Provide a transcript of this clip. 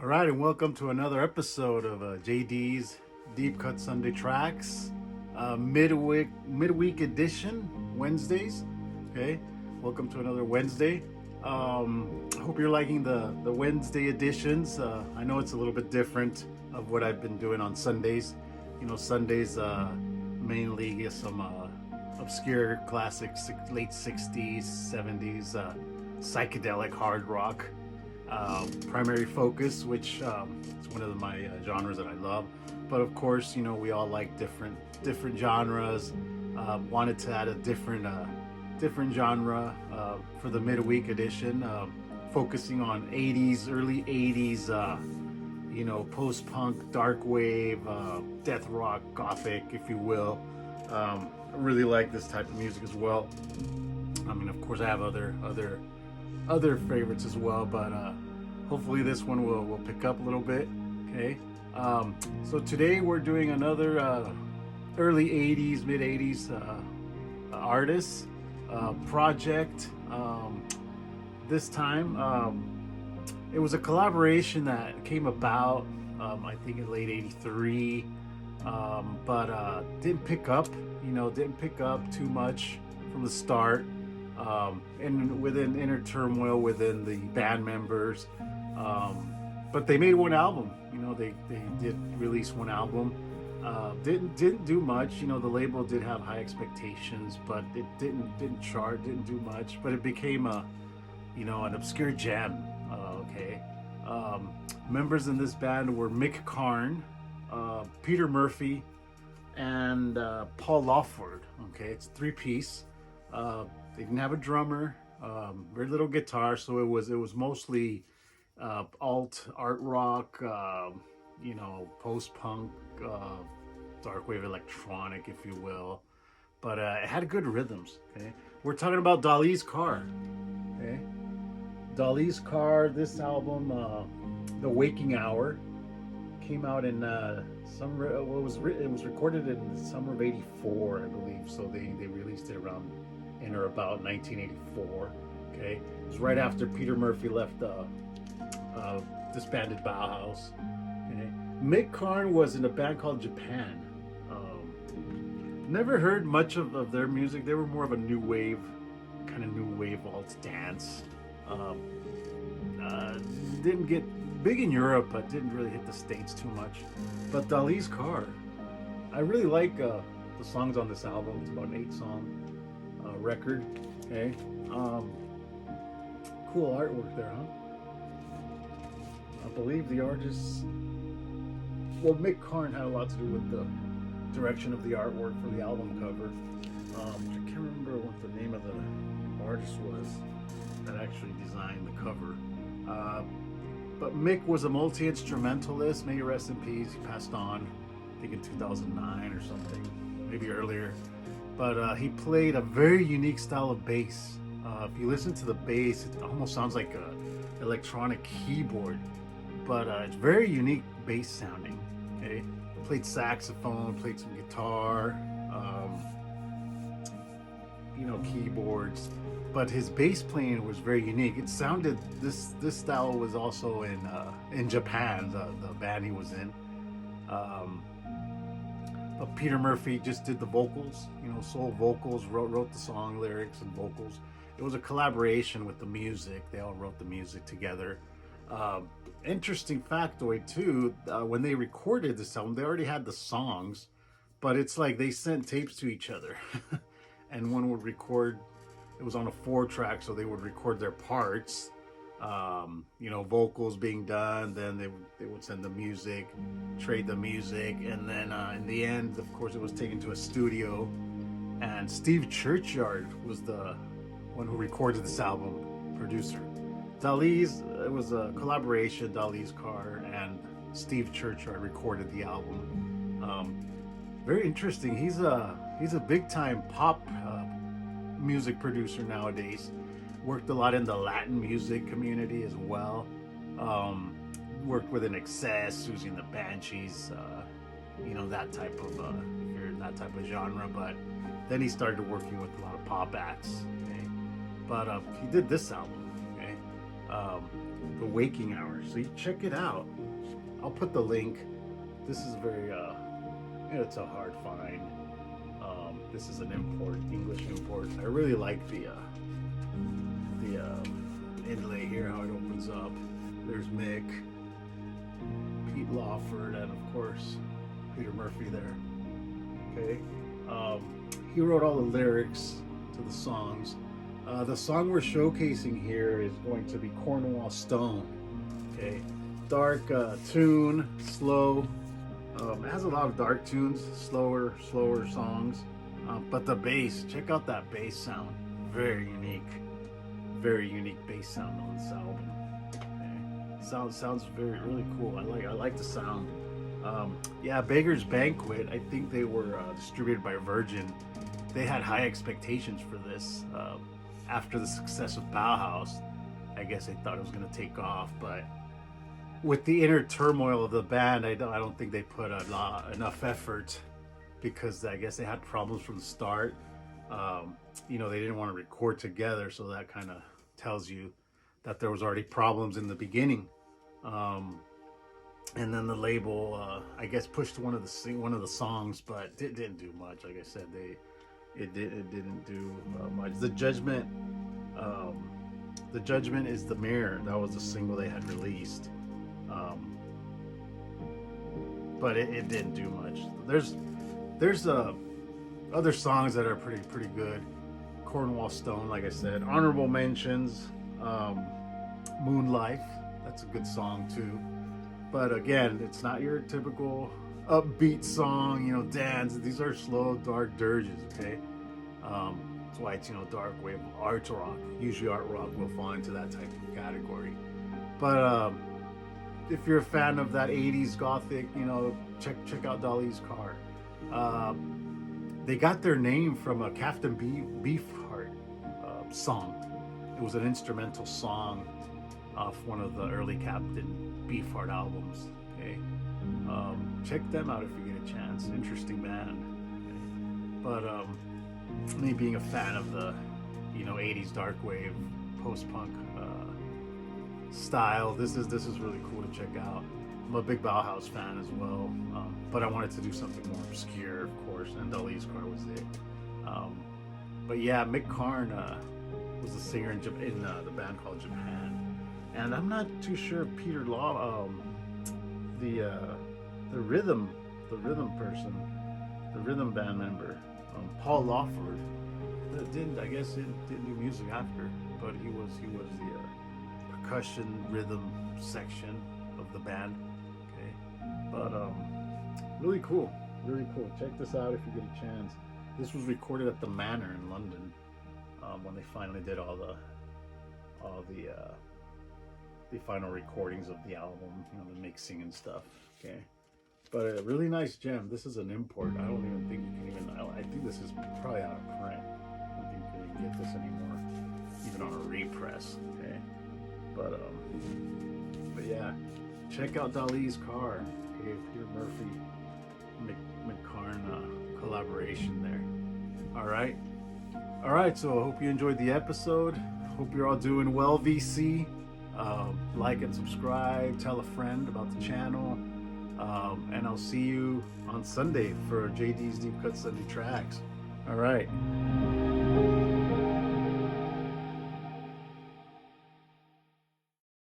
right, and welcome to another episode of JD's Deep Cut Sunday Tracks, midweek edition, Wednesdays. Okay, welcome to another Wednesday. I hope you're liking the Wednesday editions. I know it's a little bit different of what I've been doing on Sundays. Sundays mainly some obscure classics, late '60s, '70s, psychedelic hard rock. Primary focus, which is one of my genres that I love. But of course, we all like different genres. Wanted to add a different genre for the midweek edition, focusing on early '80s, post-punk, dark wave, death rock, gothic, if you will. I really like this type of music as well. I mean, of course, I have other favorites as well, but hopefully this one will pick up a little bit. Okay, so today we're doing another early '80s, mid '80s artist project. This time it was a collaboration that came about, I think in late '83, but didn't pick up. Didn't pick up too much from the start. And within inner turmoil within the band members, but they made one album. They did release one album. Didn't do much. The label did have high expectations, but it didn't chart, didn't do much. But it became an obscure gem. Okay, members in this band were Mick Karn, Peter Murphy, and Paul Lawford. Okay, it's a three-piece. They didn't have a drummer, very little guitar, so it was mostly alt art rock, post-punk, dark wave electronic, if you will. But it had good rhythms. Okay, we're talking about Dali's Car. Okay, Dali's Car. This album, The Waking Hour, came out in it was recorded in the summer of '84, I believe. So they released it around in or about 1984. Okay, it was right after Peter Murphy left disbanded Bauhaus. Okay, Mick Karn was in a band called Japan. Never heard much of their music. They were more of a new wave alt dance. Didn't get big in Europe, but didn't really hit the States too much. But Dali's Car, I really like the songs on this album. It's about an 8-song record. Okay, cool artwork there, huh? I believe the artist, Mick Karn had a lot to do with the direction of the artwork for the album cover. I can't remember what the name of the artist was that actually designed the cover. But Mick was a multi-instrumentalist. May he rest in peace. He passed on, I think in 2009 or something, maybe earlier. But he played a very unique style of bass. If you listen to the bass, it almost sounds like a electronic keyboard, but it's very unique bass sounding. Okay, played saxophone, played some guitar, keyboards, but his bass playing was very unique. It sounded this style was also in Japan, the band he was in. But Peter Murphy just did the vocals, soul vocals, wrote the song lyrics and vocals. It was a collaboration with the music. They all wrote the music together. Interesting factoid too, when they recorded this album, they already had the songs, but it's like they sent tapes to each other. And one would record, it was on a 4-track, so they would record their parts, vocals being done, then they would send the music, trade the music, and then in the end, of course, it was taken to a studio, and Steve Churchyard was the one who recorded this album, producer. It was a collaboration, Dali's Car, and Steve Churchyard recorded the album. Very interesting. He's a big-time pop music producer nowadays. Worked a lot in the Latin music community as well. Worked with INXS, Susie and the Banshees, that type of if you're in that type of genre. But then he started working with a lot of pop acts. Okay? But he did this album, okay? The Waking Hour. So you check it out. I'll put the link. This is very it's a hard find. This is an import, English import. I really like the inlay here, how it opens up. There's Mick, Pete Lawford, and of course Peter Murphy there. Okay, he wrote all the lyrics to the songs. The song we're showcasing here is going to be Cornwall Stone. Okay, dark tune, slow. It has a lot of dark tunes, slower songs. But the bass, check out that bass sound. Very unique bass sound on this album. Okay. Sounds really cool. I like the sound. Yeah, Beggar's Banquet. I think they were distributed by Virgin. They had high expectations for this. After the success of Bauhaus, I guess they thought it was going to take off, but with the inner turmoil of the band, I don't think they put enough effort, because I guess they had problems from the start. They didn't want to record together, so that kind of tells you that there was already problems in the beginning. And then the label, I guess, pushed one of the songs, but it didn't do much. Like I said, it didn't do much. The Judgment is the Mirror. That was the single they had released. But it didn't do much. There's other songs that are pretty good. Cornwall Stone, like I said. Honorable mentions, Moonlife. That's a good song too. But again, it's not your typical upbeat song, dance. These are slow, dark dirges, okay? That's why it's, dark wave art rock. Usually art rock will fall into that type of category. But if you're a fan of that 80s gothic, check out Dali's Car. They got their name from a Captain Beefheart song. It was an instrumental song off one of the early Captain Beefheart albums. Okay, check them out if you get a chance. Interesting band. Okay? But me being a fan of the 80s dark wave post-punk style, this is really cool to check out. I'm a big Bauhaus fan as well, but I wanted to do something more obscure, of course, and Dali's Car was it. But yeah, Mick Karn was the singer in the band called Japan, and I'm not too sure Peter Law, the rhythm person, the rhythm band member, Paul Lawford, didn't do music after, but he was the percussion rhythm section of the band. Okay, but really cool. Check this out if you get a chance. This was recorded at the Manor in London when they finally did all the final recordings of the album, the mixing and stuff. Okay, but a really nice gem. This is an import. I don't even think you can even. I think this is probably out of print. I don't think you can even get this anymore, even on a repress. Okay, but yeah, check out Dali's Car. Okay, Peter Murphy, McCarn collaboration there. All right. So I hope you enjoyed the episode. Hope you're all doing well, VC. Like and subscribe. Tell a friend about the channel. And I'll see you on Sunday for JD's Deep Cut Sunday Tracks. All right.